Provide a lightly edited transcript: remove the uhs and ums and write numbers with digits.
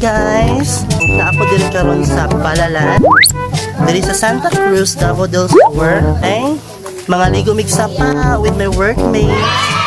guys, na ako din karon sa Balalan diri sa Santa Cruz, Davao del Sur. Okay? Mga ligo migsapa with my workmates.